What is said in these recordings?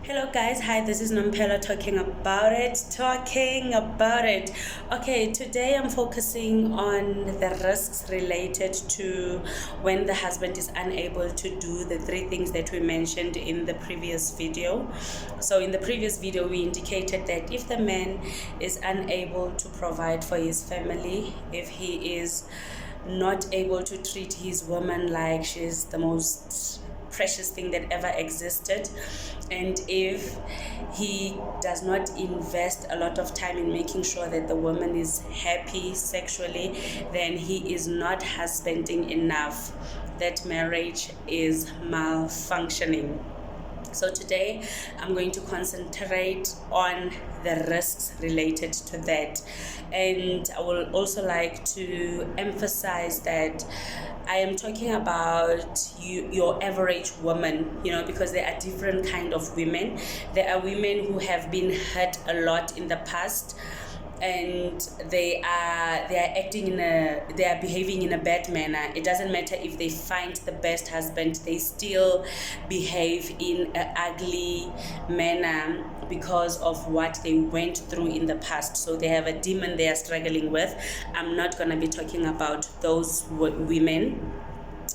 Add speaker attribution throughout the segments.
Speaker 1: Hello guys, hi, this is Nampela talking about it. Okay, today I'm focusing on the risks related to when the husband is unable to do the three things that we mentioned in the previous video. So in the previous video, we indicated that if the man is unable to provide for his family, if he is not able to treat his woman like she's the most precious thing that ever existed, and if he does not invest a lot of time in making sure that the woman is happy sexually, then he is not husbanding enough. That marriage is malfunctioning. So today I'm going to concentrate on the risks related to that, and I will also like to emphasize that I am talking about your average woman, because there are different kind of women. There are women who have been hurt a lot in the past, and they are behaving in a bad manner. It doesn't matter if they find the best husband, they still behave in an ugly manner because of what they went through in the past. So they have a demon they are struggling with. I'm not going to be talking about those women.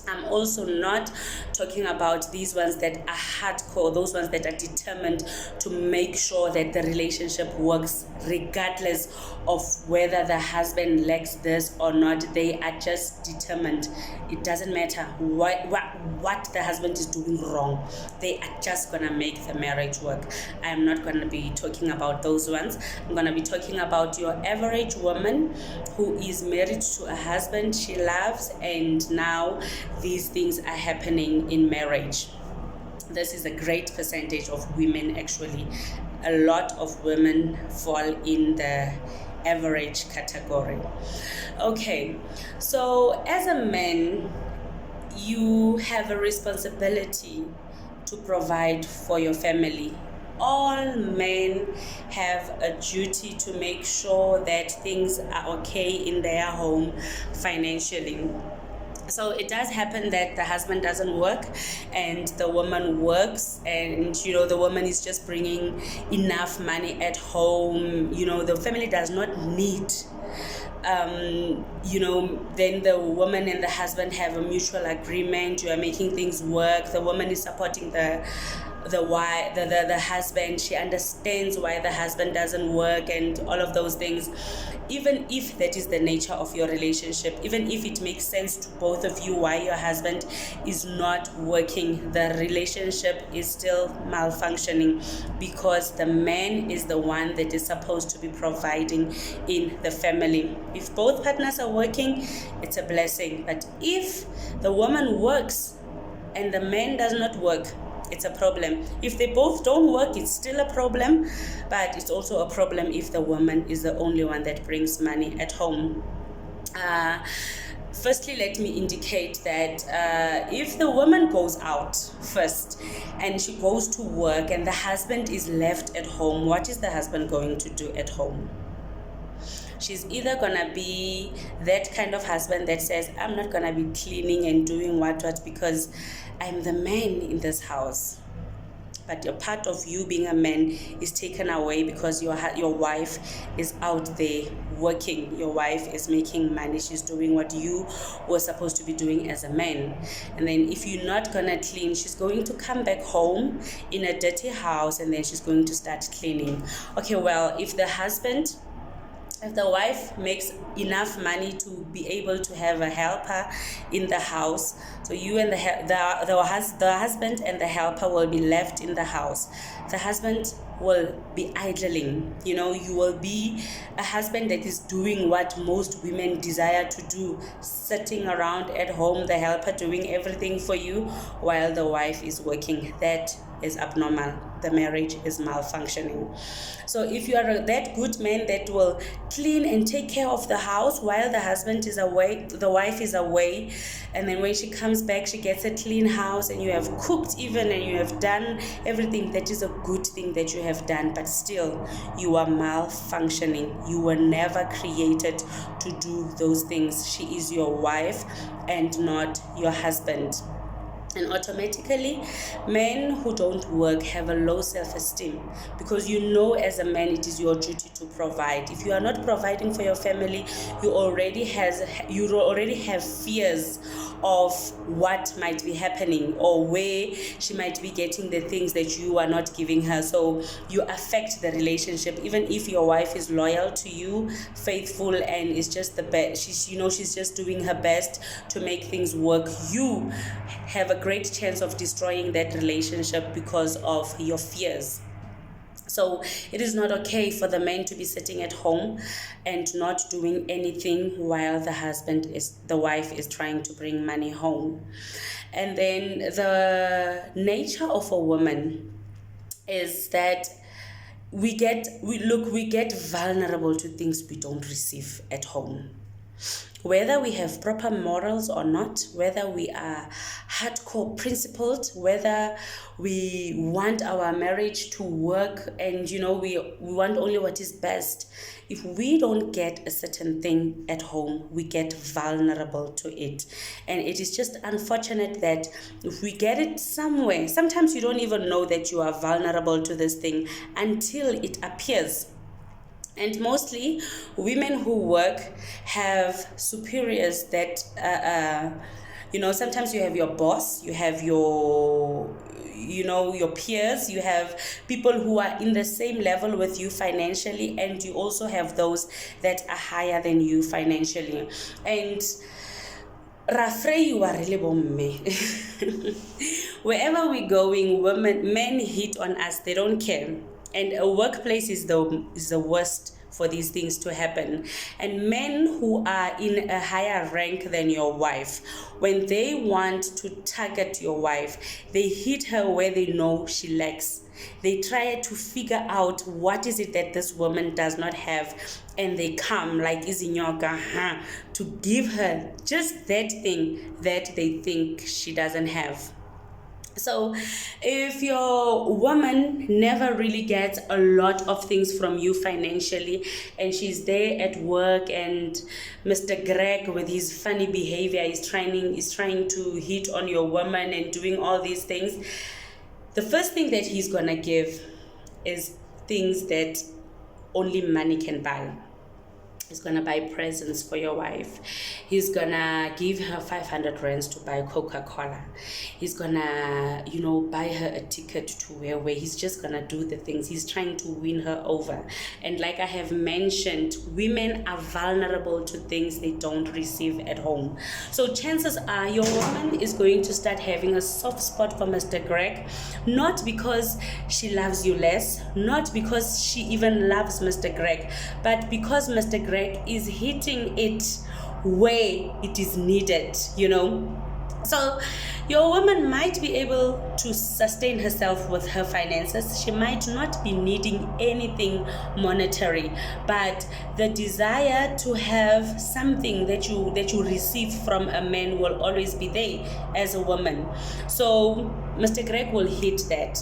Speaker 1: I'm also not talking about these ones that are hardcore, those ones that are determined to make sure that the relationship works regardless of whether the husband lacks this or not. They are just determined. It doesn't matter what the husband is doing wrong. They are just going to make the marriage work. I'm not going to be talking about those ones. I'm going to be talking about your average woman who is married to a husband she loves, and now these things are happening in marriage. This is a great percentage of women, actually. A lot of women fall in the average category. Okay, so as a man, you have a responsibility to provide for your family. All men have a duty to make sure that things are okay in their home financially. So it does happen that the husband doesn't work and the woman works, and the woman is just bringing enough money at home. The family does not need then the woman and the husband have a mutual agreement. You are making things work. The woman is supporting the husband. She understands why the husband doesn't work and all of those things. Even if that is the nature of your relationship, even if it makes sense to both of you why your husband is not working, the relationship is still malfunctioning, because the man is the one that is supposed to be providing in the family. If both partners are working, it's a blessing. But if the woman works and the man does not work, it's a problem. If they both don't work, it's still a problem, but it's also a problem if the woman is the only one that brings money at home. Firstly, let me indicate that if the woman goes out first and she goes to work and the husband is left at home, what is the husband going to do at home? She's either gonna be that kind of husband that says, I'm not gonna be cleaning and doing what because I'm the man in this house. But a part of you being a man is taken away because your wife is out there working. Your wife is making money. She's doing what you were supposed to be doing as a man. And then if you're not gonna clean, she's going to come back home in a dirty house, and then she's going to start cleaning. Okay, well, if the wife makes enough money to be able to have a helper in the house, so you and the husband and the helper will be left in the house. The husband will be idling. You will be a husband that is doing what most women desire to do, sitting around at home, the helper doing everything for you while the wife is working. That is abnormal. The marriage is malfunctioning. So if you are that good man that will clean and take care of the house while the husband is away, the wife is away, and then when she comes back, she gets a clean house, and you have cooked even, and you have done everything, that is a good thing that you have done. But still, you are malfunctioning. You were never created to do those things. She is your wife and not your husband. And automatically, men who don't work have a low self-esteem, because you know as a man it is your duty to provide. If you are not providing for your family, you already have fears of what might be happening, or where she might be getting the things that you are not giving her. So you affect the relationship. Even if your wife is loyal to you, faithful, and is just the best, she's just doing her best to make things work, you have a great chance of destroying that relationship because of your fears. So it is not okay for the man to be sitting at home and not doing anything while the wife is trying to bring money home. And then the nature of a woman is that we get vulnerable to things we don't receive at home. Whether we have proper morals or not, whether we are hardcore principled, whether we want our marriage to work and we want only what is best, if we don't get a certain thing at home, we get vulnerable to it. And it is just unfortunate that if we get it somewhere, sometimes you don't even know that you are vulnerable to this thing until it appears. And mostly women who work have superiors that sometimes you have your boss, you have your peers, you have people who are in the same level with you financially, and you also have those that are higher than you financially. And Rafre, you are really bomme. Wherever we're going, men hit on us, they don't care. And a workplace is the worst for these things to happen. And men who are in a higher rank than your wife, when they want to target your wife, they hit her where they know she lacks. They try to figure out what is it that this woman does not have, and they come like Izinyoka to give her just that thing that they think she doesn't have. So if your woman never really gets a lot of things from you financially, and she's there at work, and Mr. Greg with his funny behavior is trying to hit on your woman and doing all these things, the first thing that he's gonna give is things that only money can buy. He's gonna buy presents for your wife. He's gonna give her 500 rands to buy Coca-Cola. He's gonna, buy her a ticket to where he's just gonna do the things. He's trying to win her over. And like I have mentioned, women are vulnerable to things they don't receive at home. So chances are your woman is going to start having a soft spot for Mr. Greg, not because she loves you less, not because she even loves Mr. Greg, but because Mr. Greg is hitting it where it is needed, So your woman might be able to sustain herself with her finances. She might not be needing anything monetary, but the desire to have something that you receive from a man will always be there as a woman. So Mr. Greg will hit that.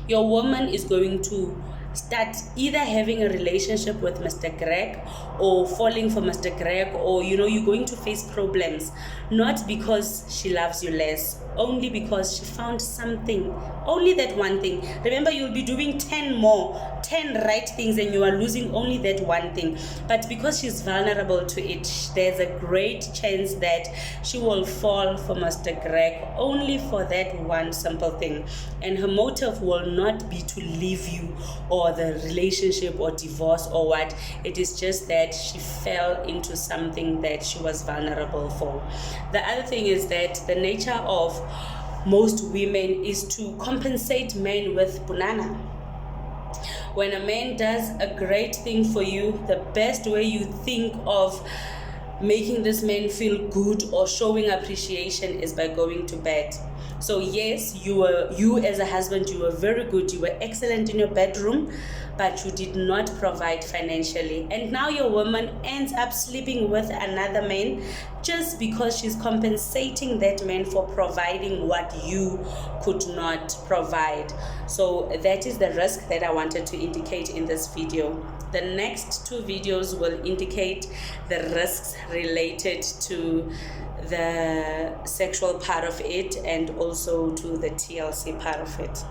Speaker 1: Your woman is going to start either having a relationship with Mr. Greg or falling for Mr. Greg, or you're going to face problems, not because she loves you less, only because she found something, only that one thing. Remember, you'll be doing 10 right things and you are losing only that one thing. But because she's vulnerable to it, there's a great chance that she will fall for Mr. Greg only for that one simple thing. And her motive will not be to leave you or the relationship or divorce or what. It is just that she fell into something that she was vulnerable for. The other thing is that the nature of most women is to compensate men with banana. When a man does a great thing for you, the best way you think of making this man feel good or showing appreciation is by going to bed. So yes, you as a husband, you were very good, you were excellent in your bedroom, but you did not provide financially. And now your woman ends up sleeping with another man just because she's compensating that man for providing what you could not provide. So that is the risk that I wanted to indicate in this video. The next two videos will indicate the risks related to the sexual part of it and also to the TLC part of it.